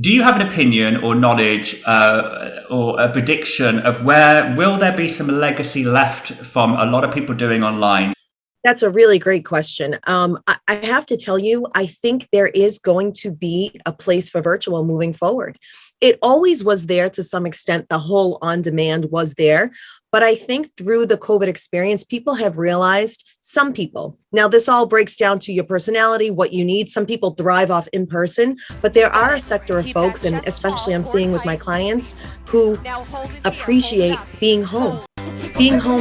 Do you have an opinion or knowledge or a prediction of where will there be some legacy left from a lot of people doing online? That's a really great question. I have to tell you, I think there is going to be a place for virtual moving forward. It always was there to some extent. The whole on demand was there. But I think through the COVID experience, people have realized, some people, now this all breaks down to your personality, what you need. Some people thrive off in person, but there are a sector of folks, and especially I'm seeing with my clients, who appreciate being home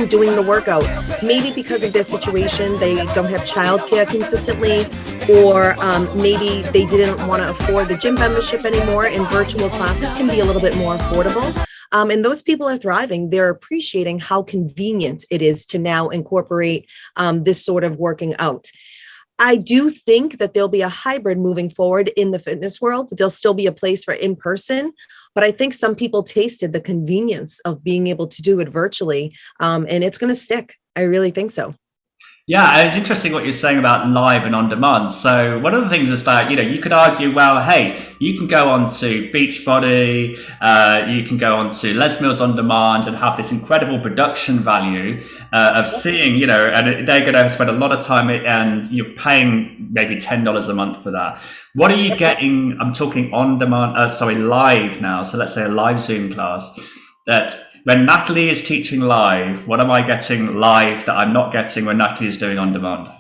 doing the workout. Maybe because of their situation, they don't have childcare consistently, or maybe they didn't want to afford the gym membership anymore, and virtual classes can be a little bit more affordable. And those people are thriving. They're appreciating how convenient it is to now incorporate this sort of working out. I do think that there'll be a hybrid moving forward in the fitness world. There'll still be a place for in person, but I think some people tasted the convenience of being able to do it virtually, and it's going to stick. I really think so. Yeah, it's interesting what you're saying about live and on demand. So one of the things is that, you could argue, well, hey, you can go on to Beachbody, you can go on to Les Mills on demand and have this incredible production value of seeing, and they're going to spend a lot of time and you're paying maybe $10 a month for that. What are you getting? I'm talking on demand, live now. So let's say a live Zoom class that when Natalie is teaching live, what am I getting live that I'm not getting when Natalie is doing on demand?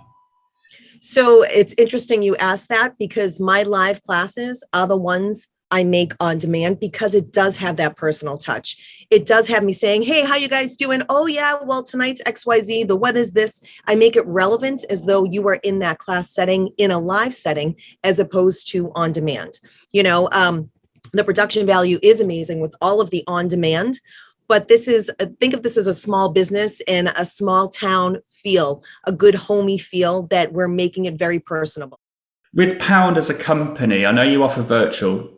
So it's interesting you asked that, because my live classes are the ones I make on demand, because it does have that personal touch. It does have me saying, hey, how you guys doing? Oh yeah, well, tonight's XYZ, the weather's this. I make it relevant as though you were in that class setting in a live setting, as opposed to on demand. The production value is amazing with all of the on demand. But think of this as a small business and a small town feel, a good homey feel, that we're making it very personable. With Pound as a company, I know you offer virtual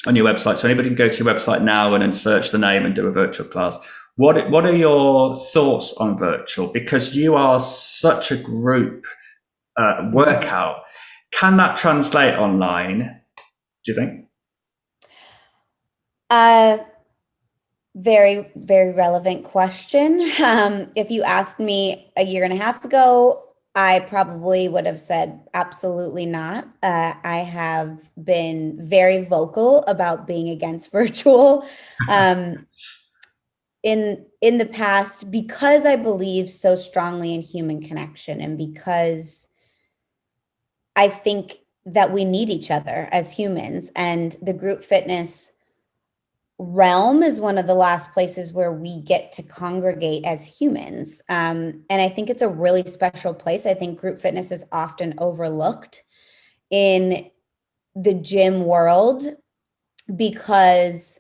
on your website, so anybody can go to your website now and then search the name and do a virtual class. What are your thoughts on virtual? Because you are such a group workout. Can that translate online, do you think? Very, very relevant question. If you asked me a year and a half ago, I probably would have said absolutely not. I have been very vocal about being against virtual in the past, because I believe so strongly in human connection, and because I think that we need each other as humans, and the group fitness realm is one of the last places where we get to congregate as humans. And I think it's a really special place. I think group fitness is often overlooked in the gym world because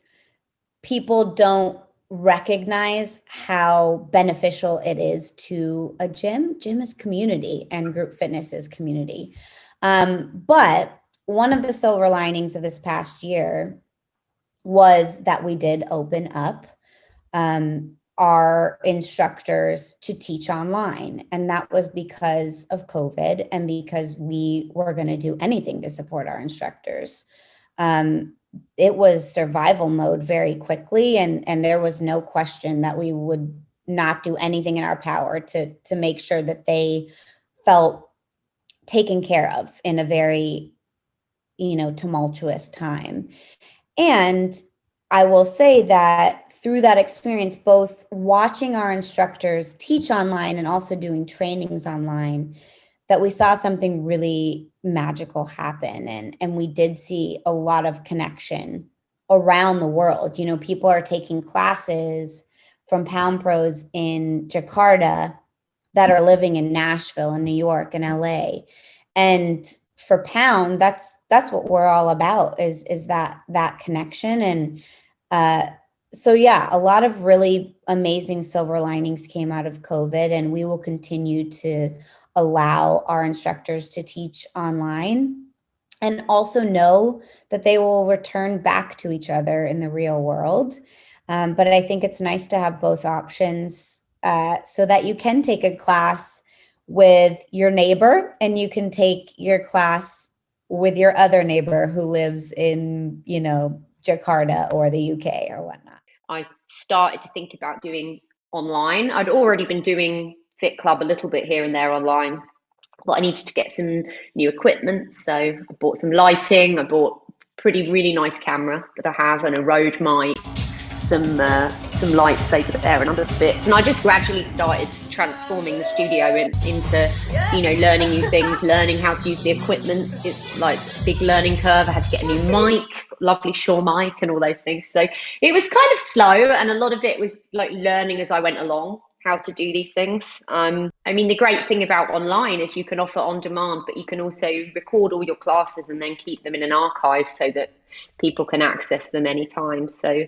people don't recognize how beneficial it is to a gym. Gym is community and group fitness is community. But one of the silver linings of this past year was that we did open up our instructors to teach online. And that was because of COVID and because we were going to do anything to support our instructors. It was survival mode very quickly. And there was no question that we would not do anything in our power to make sure that they felt taken care of in a very, tumultuous time. And I will say that through that experience, both watching our instructors teach online and also doing trainings online, that we saw something really magical happen. And we did see a lot of connection around the world. People are taking classes from Pound Pros in Jakarta that are living in Nashville and New York and LA. And for Pound, that's what we're all about, is that connection. And so yeah, a lot of really amazing silver linings came out of COVID, and we will continue to allow our instructors to teach online, and also know that they will return back to each other in the real world. But I think it's nice to have both options so that you can take a class with your neighbor and you can take your class with your other neighbor who lives in, you know, Jakarta or the UK or whatnot? I started to think about doing online. I'd already been doing Fit Club a little bit here and there online, but I needed to get some new equipment. So I bought some lighting. I bought a really nice camera that I have and a Rode mic, some lights over there and other bits. And I just gradually started transforming the studio into, you know, learning new things, learning how to use the equipment. It's like a big learning curve. I had to get a new mic, lovely Shure mic and all those things. So it was kind of slow, and a lot of it was like learning as I went along how to do these things. I mean, the great thing about online is you can offer on demand, but you can also record all your classes and then keep them in an archive so that people can access them anytime. So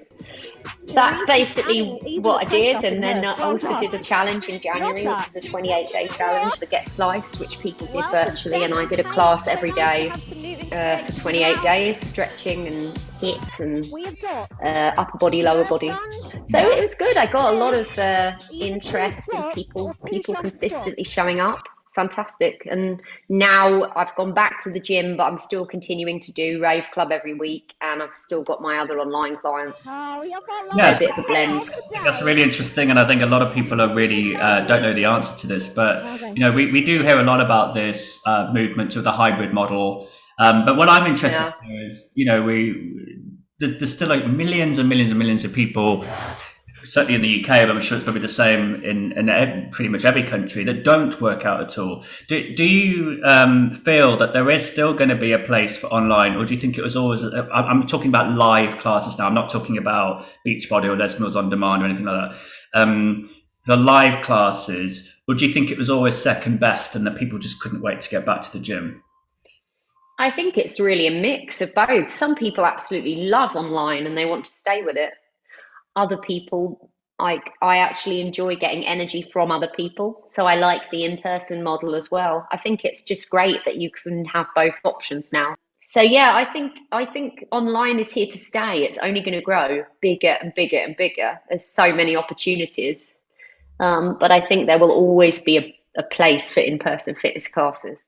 that's basically what I did. And then I also did a challenge in January, which was a 28-day challenge, the Get Sliced, which people did virtually. And I did a class every day for 28 days, stretching and HIIT and upper body, lower body. So it was good. I got a lot of interest in people consistently showing up. Fantastic. And now I've gone back to the gym, but I'm still continuing to do Rave Club every week, and I've still got my other online clients. Yes, a bit of a blend. That's really interesting, and I think a lot of people are really don't know the answer to this. But you know, we do hear a lot about this movement to the hybrid model. But what I'm interested in is, you know, there's still like millions and millions and millions of people, certainly in the UK, but I'm sure it's probably the same in pretty much every country, that don't work out at all. Do you feel that there is still going to be a place for online, or do you think it was always, I'm talking about live classes now, I'm not talking about Beachbody or Les Mills On Demand or anything like that, the live classes, or do you think it was always second best and that people just couldn't wait to get back to the gym? I think it's really a mix of both. Some people absolutely love online and they want to stay with it. Other people, I actually enjoy getting energy from other people. So I like the in-person model as well. I think it's just great that you can have both options now. So yeah, I think online is here to stay. It's only going to grow bigger and bigger and bigger. There's so many opportunities. But I think there will always be a place for in-person fitness classes.